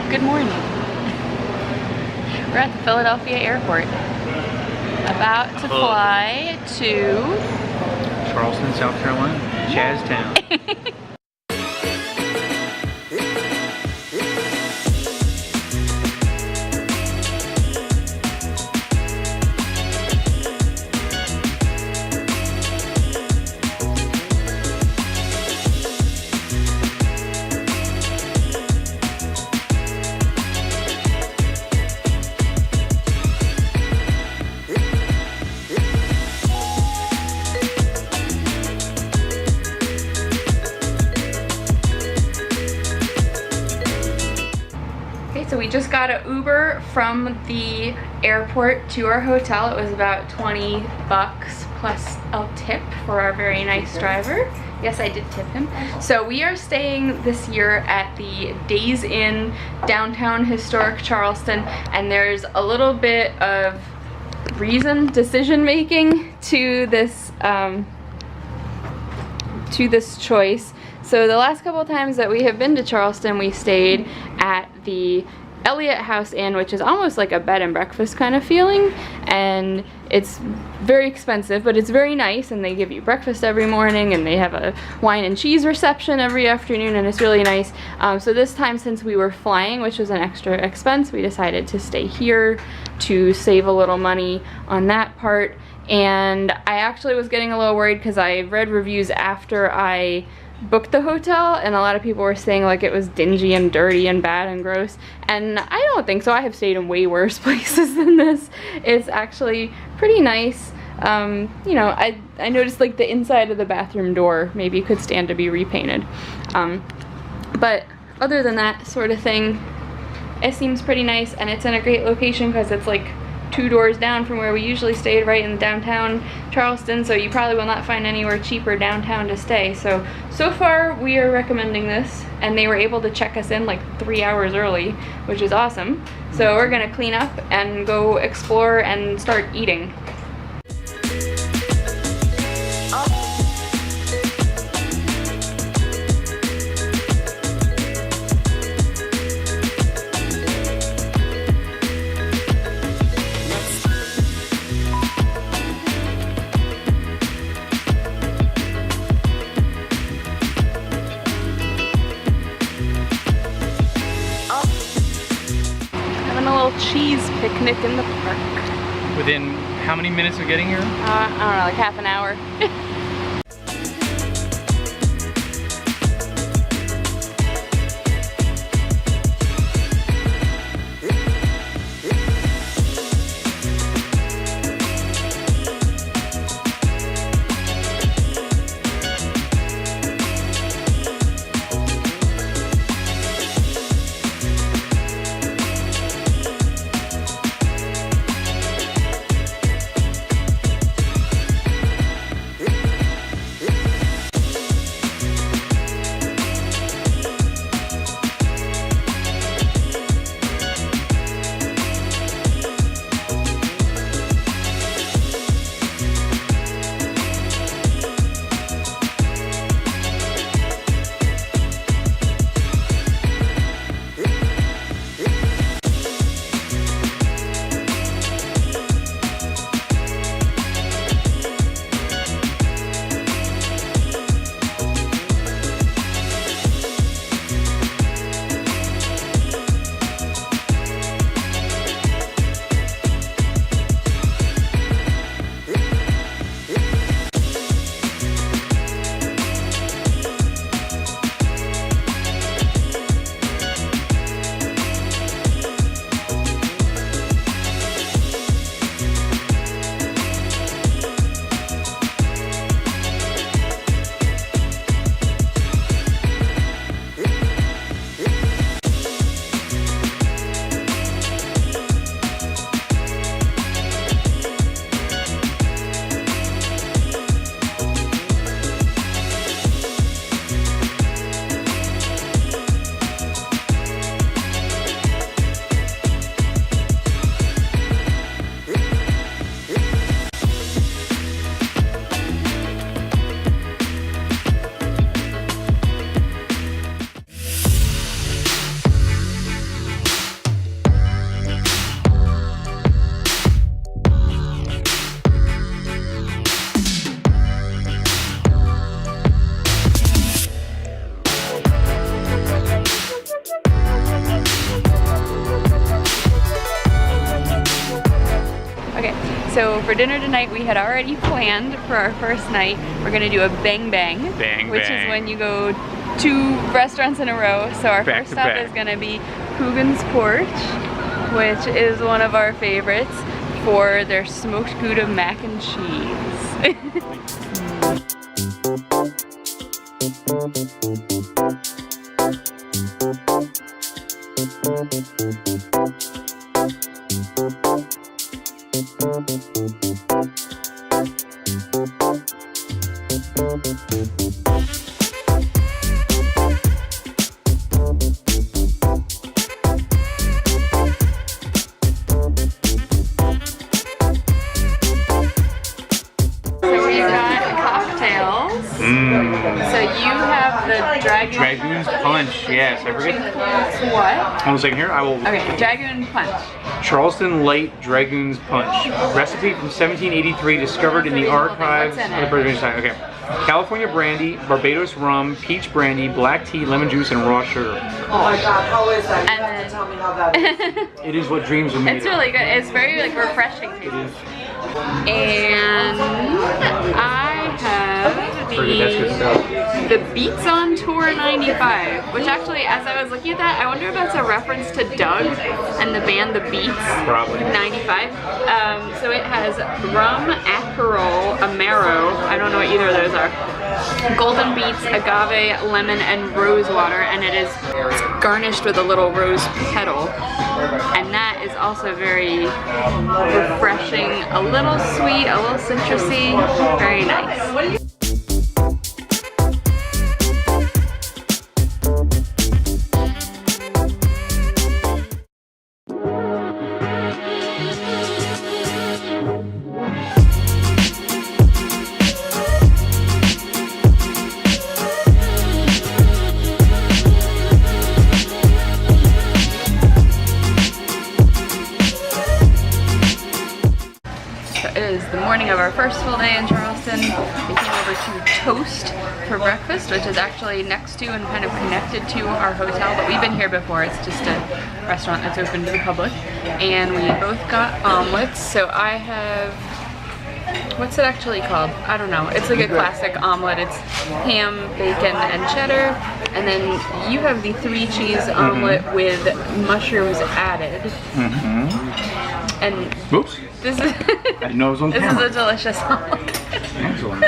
Good morning. We're at the Philadelphia airport. About to fly to Charleston, South Carolina, Jazztown. So we just got an Uber from the airport to our hotel. It was about 20 bucks plus a tip for our very nice driver. Yes, I did tip him. So we are staying this year at the Days Inn, downtown historic Charleston, and there's a little bit of decision making to this choice. So the last couple of times that we have been to Charleston, we stayed at the Elliott House Inn, which is almost like a bed and breakfast kind of feeling, and it's very expensive, but it's very nice, and they give you breakfast every morning, and they have a wine and cheese reception every afternoon, and it's really nice. So this time, since we were flying, which was an extra expense, we decided to stay here to save a little money on that part. And I actually was getting a little worried because I read reviews after I booked the hotel, and a lot of people were saying like it was dingy and dirty and bad and gross, and I don't think so. I have stayed in way worse places than this. It's actually pretty nice. You know, I noticed like the inside of the bathroom door maybe could stand to be repainted, but other than that sort of thing, it seems pretty nice, and it's in a great location because it's like 2 doors down from where we usually stayed, right in downtown Charleston, so you probably will not find anywhere cheaper downtown to stay. So far we are recommending this, and they were able to check us in like 3 hours early, which is awesome. So we're gonna clean up and go explore and start eating. Cheese picnic in the park. Within how many minutes of getting here? I don't know, like half an hour. So for dinner tonight, we had already planned for our first night. We're gonna do a bang bang, which is when you go 2 restaurants in a row. So our first stop is gonna be Poogan's Porch, which is one of our favorites for their smoked Gouda mac and cheese. So you have the Dragoon's Punch, yes. I forget. What? Hold on a second here. I will. Okay, Dragoon Punch. Charleston Light Dragoon's Punch. Recipe from 1783, discovered in the archives of the British time. Okay. California brandy, Barbados rum, peach brandy, black tea, lemon juice, and raw sugar. Oh my God, how is that? You have to tell me how that is. It is what dreams are made of. It's really good. It's very like refreshing. It is. And I have the Beats on Tour 95, which actually, as I was looking at that, I wonder if that's a reference to Doug and the band The Beats. Probably. 95. So it has rum, Aperol, Amaro, I don't know what either of those are, golden beets, agave, lemon, and rose water, and it is garnished with a little rose petal. And that is also very refreshing, a little sweet, a little citrusy, very nice. The morning of our first full day in Charleston. We came over to Toast for breakfast, which is actually next to and kind of connected to our hotel, but we've been here before. It's just a restaurant that's open to the public. And we both got omelets. So I have, what's it actually called? I don't know. It's like a classic omelet. It's ham, bacon, and cheddar. And then you have the 3-cheese omelet with mushrooms added. And oops. This is I didn't know it was on camera. This is a delicious omelet. Excellent.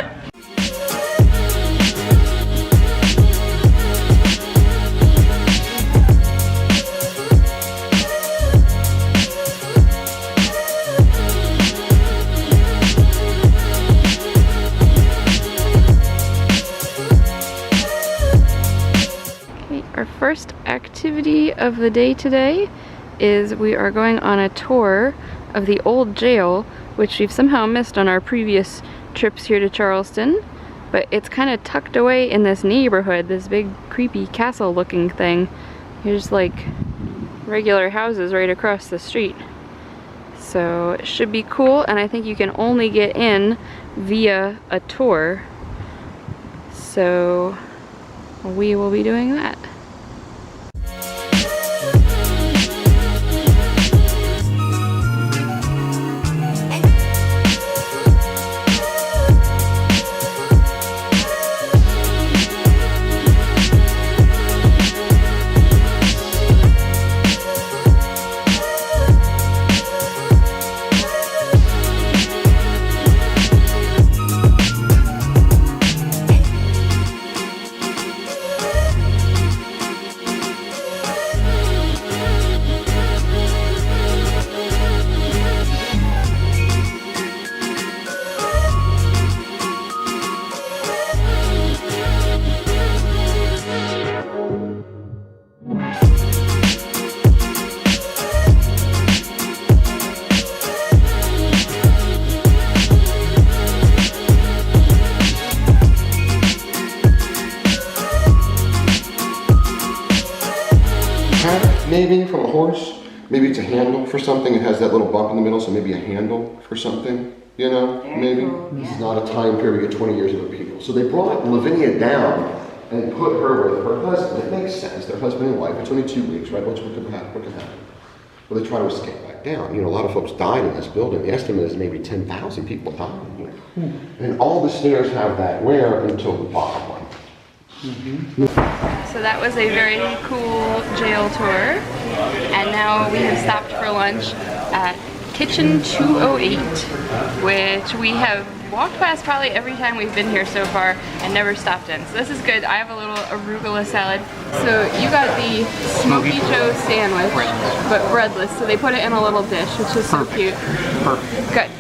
Okay, our first activity of the day today is we are going on a tour of the old jail, which we've somehow missed on our previous trips here to Charleston, but it's kind of tucked away in this neighborhood, this big creepy castle looking thing. Here's like regular houses right across the street. So it should be cool, and I think you can only get in via a tour. So we will be doing that. Maybe from a horse, maybe it's a handle for something. It has that little bump in the middle, so maybe a handle for something, you know, maybe. This is not a time period, 20 years of people. So they brought Lavinia down and put her with her husband. It makes sense, they're husband and wife. It's only 2 weeks, right? What could happen? Well, they try to escape back down. You know, a lot of folks died in this building. The estimate is maybe 10,000 people died here. And all the stairs have that wear until the bottom one. So that was a very cool jail tour. And now we have stopped for lunch at Kitchen 208, which we have walked past probably every time we've been here so far and never stopped in. So this is good. I have a little arugula salad. So you got the Smoky Joe sandwich, but breadless. So they put it in a little dish, which is so cute. Perfect. Good.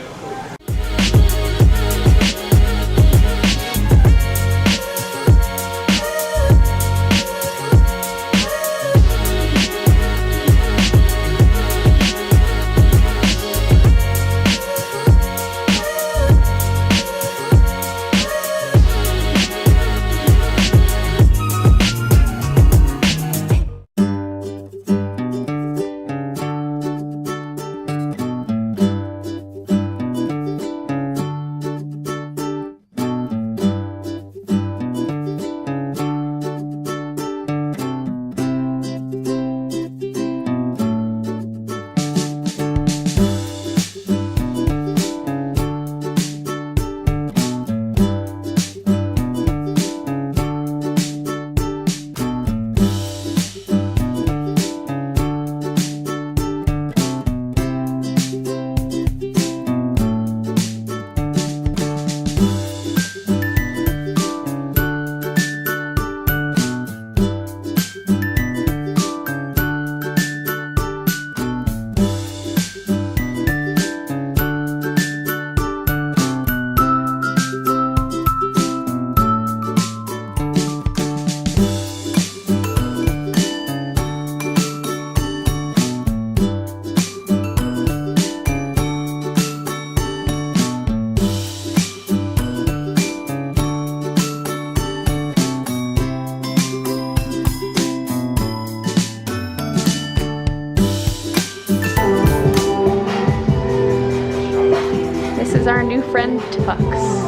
Our new friend Tux.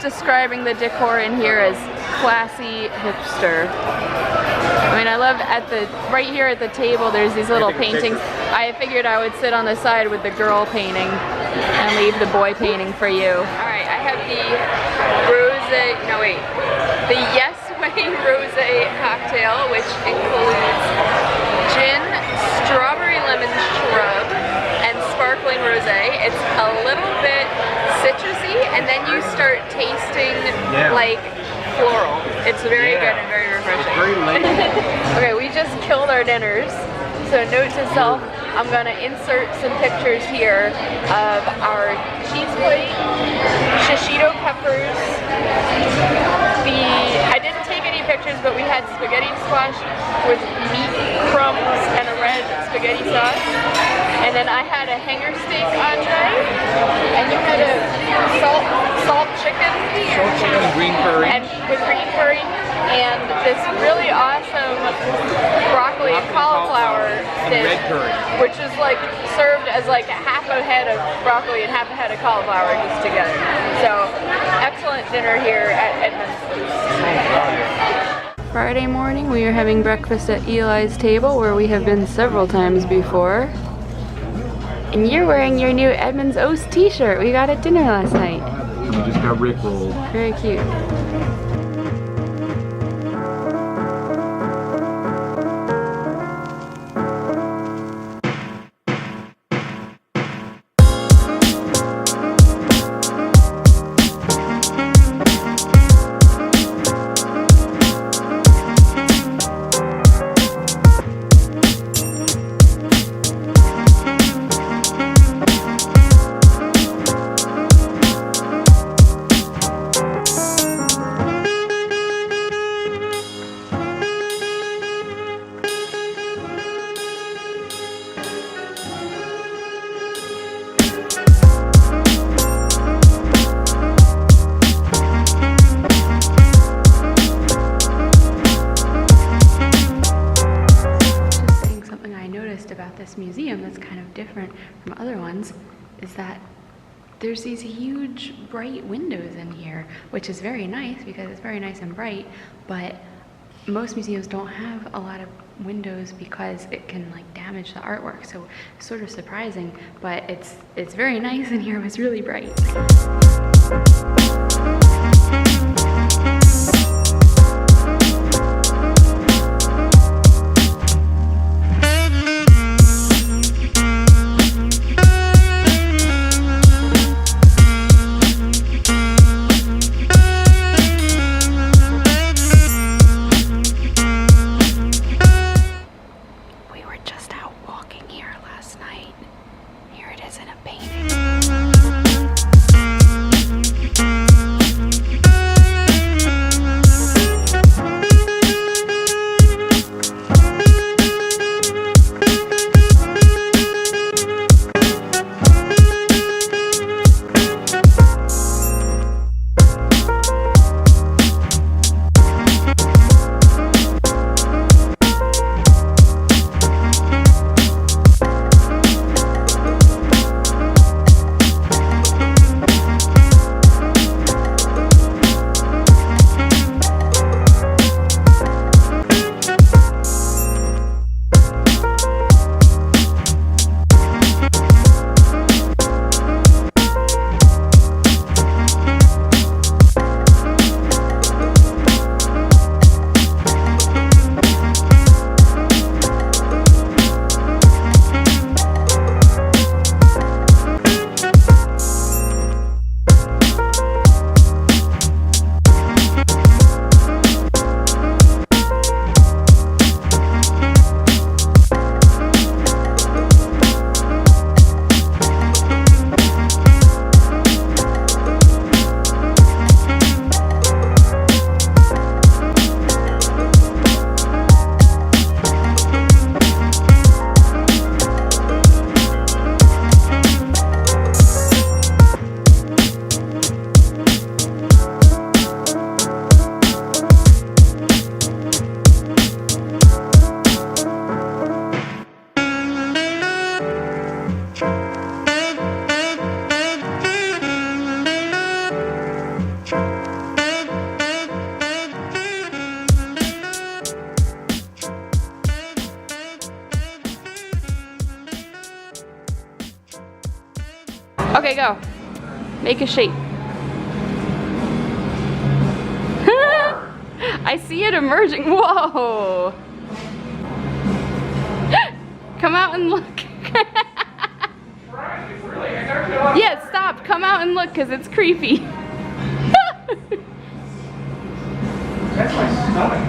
Describing the decor in here as classy hipster. I mean, I love right here at the table there's these little paintings. I figured I would sit on the side with the girl painting and leave the boy painting for you. Alright, I have the the Yes Way Rosé cocktail, which includes gin, strawberry lemon shrub, and sparkling rosé. It's a little bit citrusy, and then you start tasting like floral. It's very good and very refreshing. It's very late. Okay, we just killed our dinners. So note to self, I'm gonna insert some pictures here of our cheese plate, shishito peppers. I didn't take any pictures, but we had spaghetti squash with meat crumbs and a red spaghetti sauce. And then I had a hanger steak entree, and you had a salt chicken. Salt chicken and green curry. And with green curry, and this really awesome broccoli and cauliflower dish, red curry, which is like served as like half a head of broccoli and half a head of cauliflower just together. So excellent dinner here at Edmunds Oast. Friday morning we are having breakfast at Eli's table, where we have been several times before. And you're wearing your new Edmunds Oast t-shirt we got at dinner last night. We just got rickrolled. Very cute. This museum that's kind of different from other ones is that there's these huge bright windows in here, which is very nice because it's very nice and bright, but most museums don't have a lot of windows because it can like damage the artwork, so it's sort of surprising, but it's very nice in here. It was really bright. Okay, go. Make a shape. I see it emerging. Whoa. Come out and look. Yeah, stop. Come out and look because it's creepy. That's my stomach.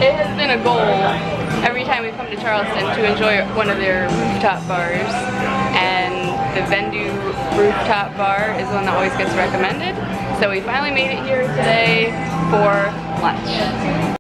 It has been a goal every time we come to Charleston to enjoy one of their rooftop bars, and the Vendue Rooftop Bar is one that always gets recommended. So we finally made it here today for lunch.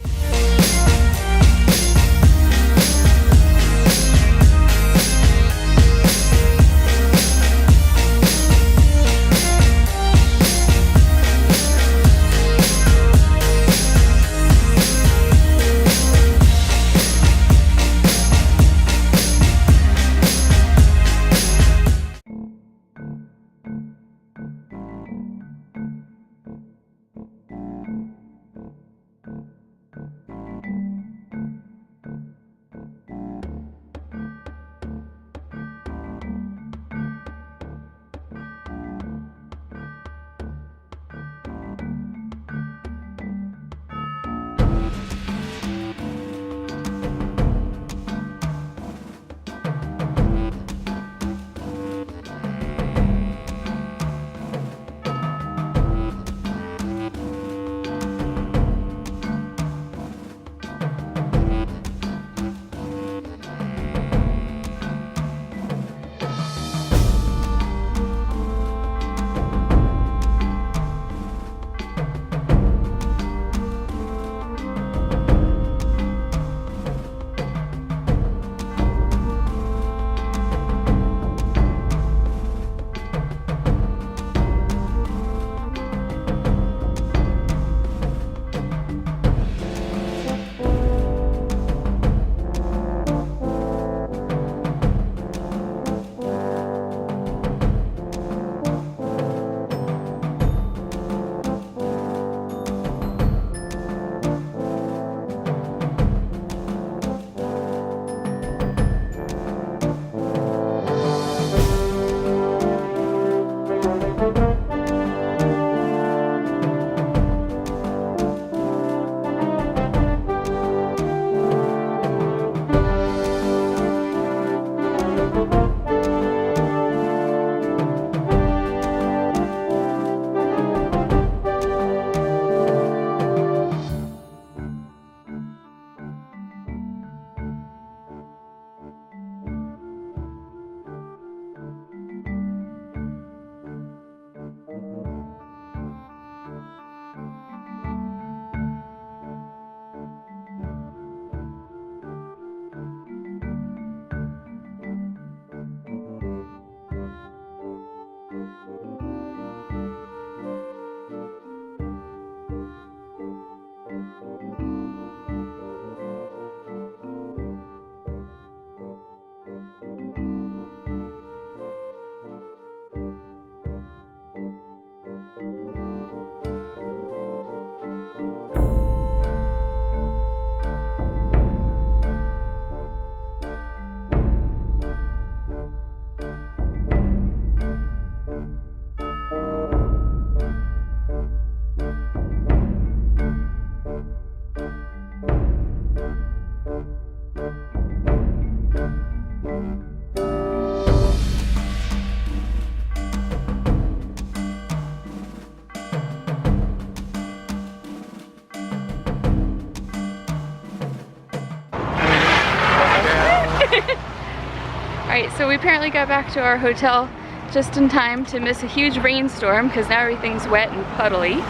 so we apparently got back to our hotel just in time to miss a huge rainstorm because now everything's wet and puddly.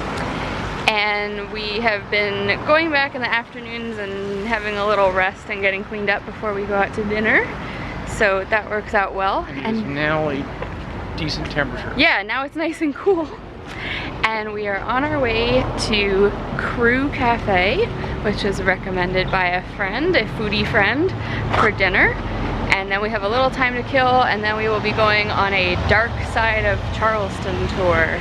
And we have been going back in the afternoons and having a little rest and getting cleaned up before we go out to dinner. So that works out well. And it's now a decent temperature. Yeah, now it's nice and cool. And we are on our way to Cru Cafe, which is recommended by a friend, a foodie friend, for dinner. And then we have a little time to kill, and then we will be going on a Darkside of Charleston tour.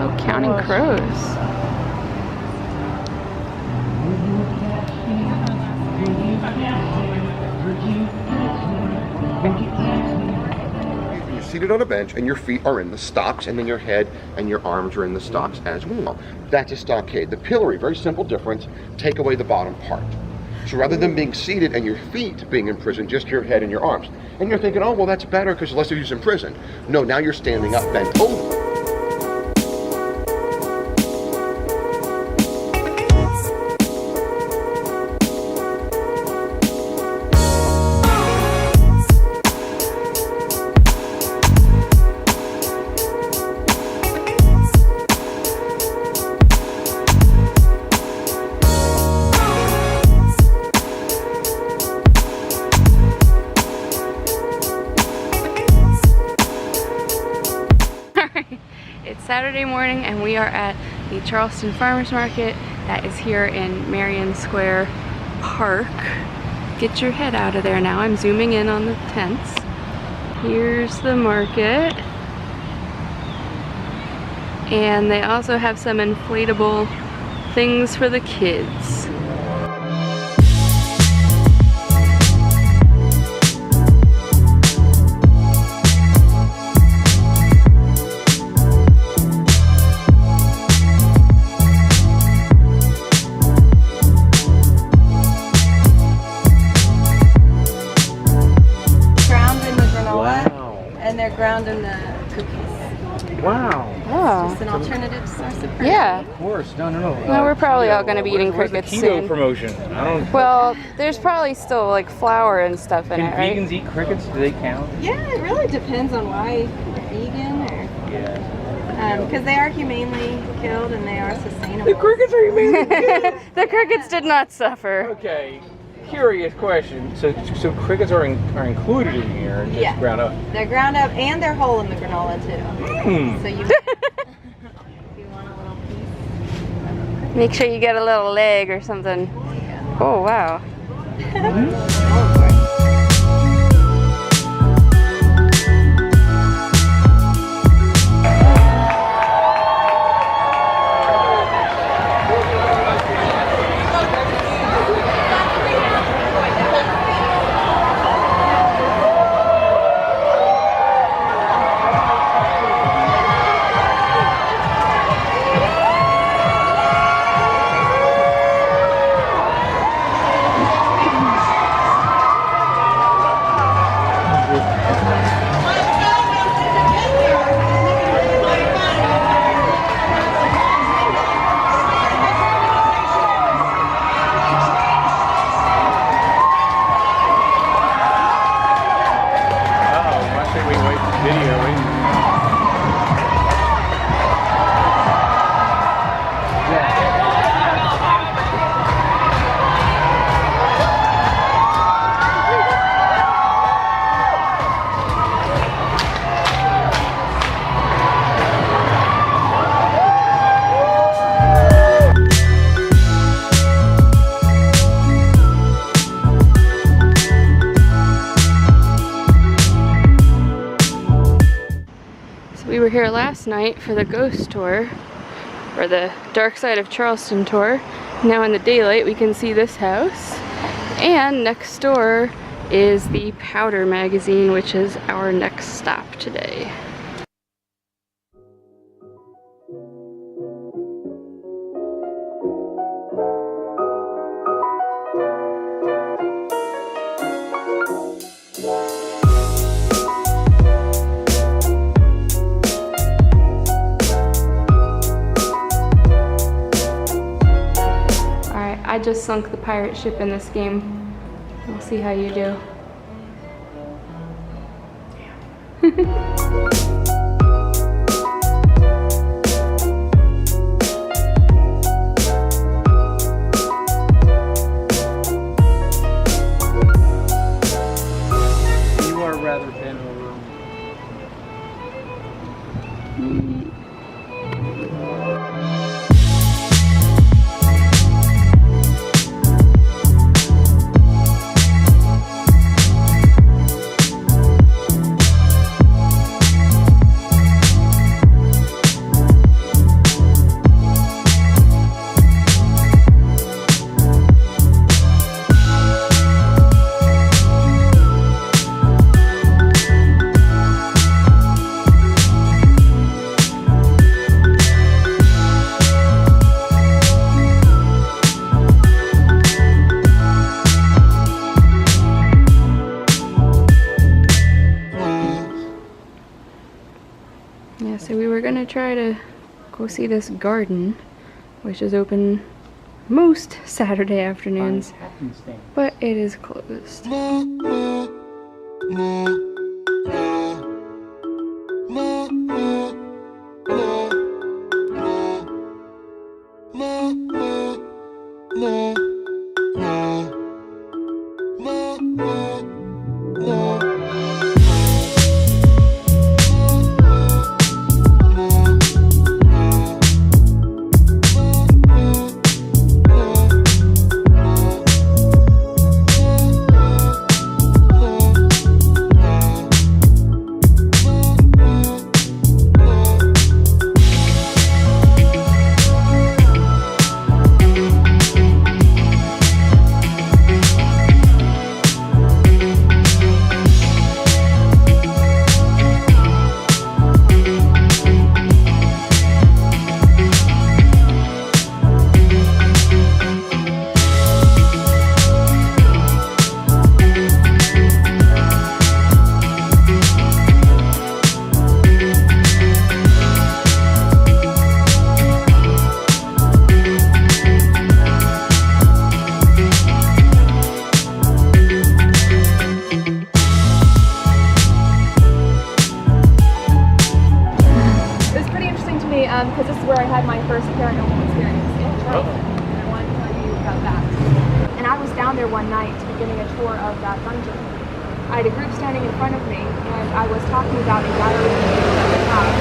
Oh, counting crows. You're seated on a bench and your feet are in the stocks, and then your head and your arms are in the stocks as well. That's a stockade. The pillory, very simple difference, take away the bottom part. So rather than being seated and your feet being in prison, just your head and your arms. And you're thinking, oh, well, that's better because less of you's in prison. No, now you're standing up, bent over. Saturday morning and we are at the Charleston Farmers Market that is here in Marion Square Park. Get your head out of there now. I'm zooming in on the tents. Here's the market. And they also have some inflatable things for the kids. Ground in the cookies. Wow. Oh. Just an alternative source of protein. Yeah. Of course. No. No, we're probably all going to be eating crickets keto soon. promotion? I don't. Well, there's probably still like flour and stuff in it, right? Can vegans eat crickets? Do they count? Yeah, it really depends on why you're vegan or. Yeah. Because they are humanely killed and they are sustainable. The crickets are humanely killed. The crickets did not suffer. Okay. Curious question. So crickets are included in here and just ground up? They're ground up and they're whole in the granola too. So you, if you want a little piece. Make sure you get a little leg or something. Yeah. Oh, wow. Oh, boy. last night for the ghost tour, or the Darkside of Charleston tour. Now in the daylight we can see this house, and next door is the Powder magazine, which is our next stop today. I just sunk the pirate ship in this game. We'll see how you do. You are rather bent over. Yeah, so we were gonna try to go see this garden, which is open most Saturday afternoons, but it is closed. Because this is where I had my first paranormal experience in Charleston, and I wanted to tell you about that. And I was down there one night beginning a tour of that dungeon. I had a group standing in front of me, and I was talking about a gallery that they have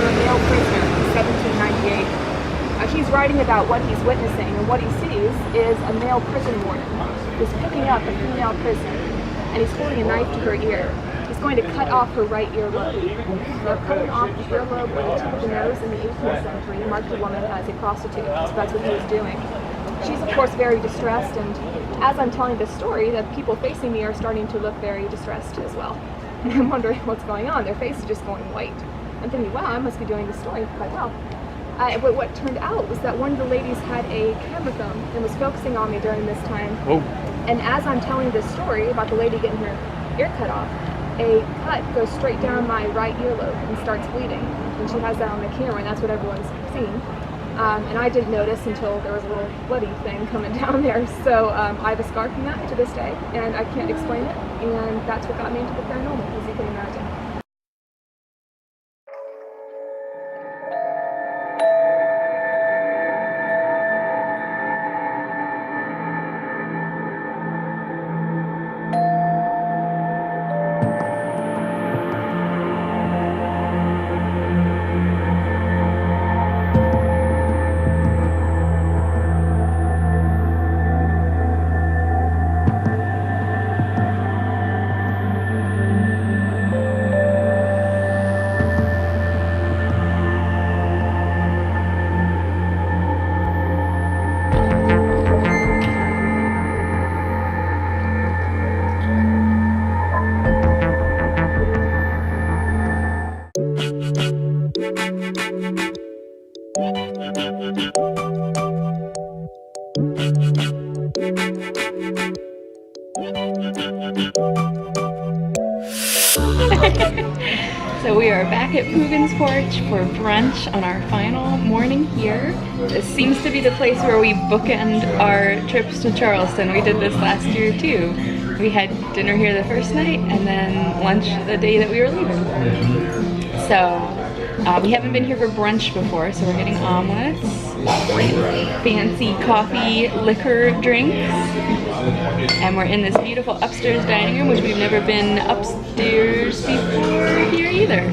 for a male prisoner in 1798. He's writing about what he's witnessing, and what he sees is a male prison warden who's picking up a female prisoner, and he's holding a knife to her ear. He's going to cut off her right earlobe. They're cutting off the earlobe with the tip of the nose in the 18th century marked a woman as a prostitute, so that's what he was doing. She's of course very distressed, and as I'm telling this story, the people facing me are starting to look very distressed as well. And I'm wondering what's going on. Their face is just going white. I'm thinking, wow, I must be doing this story quite well. But what turned out was that one of the ladies had a camera phone and was focusing on me during this time. Oh. And as I'm telling this story about the lady getting her ear cut off, a cut goes straight down my right earlobe and starts bleeding. And she has that on the camera, and that's what everyone's seeing. And I didn't notice until there was a little bloody thing coming down there. So I have a scar from that to this day, and I can't explain it. And that's what got me into the paranormal, as you can imagine. So we are back at Poogan's Porch for brunch on our final morning here. This seems to be the place where we bookend our trips to Charleston. We did this last year too. We had dinner here the first night and then lunch the day that we were leaving. So we haven't been here for brunch before, so we're getting omelets, fancy coffee, liquor drinks, and we're in this beautiful upstairs dining room, which we've never been upstairs before here either.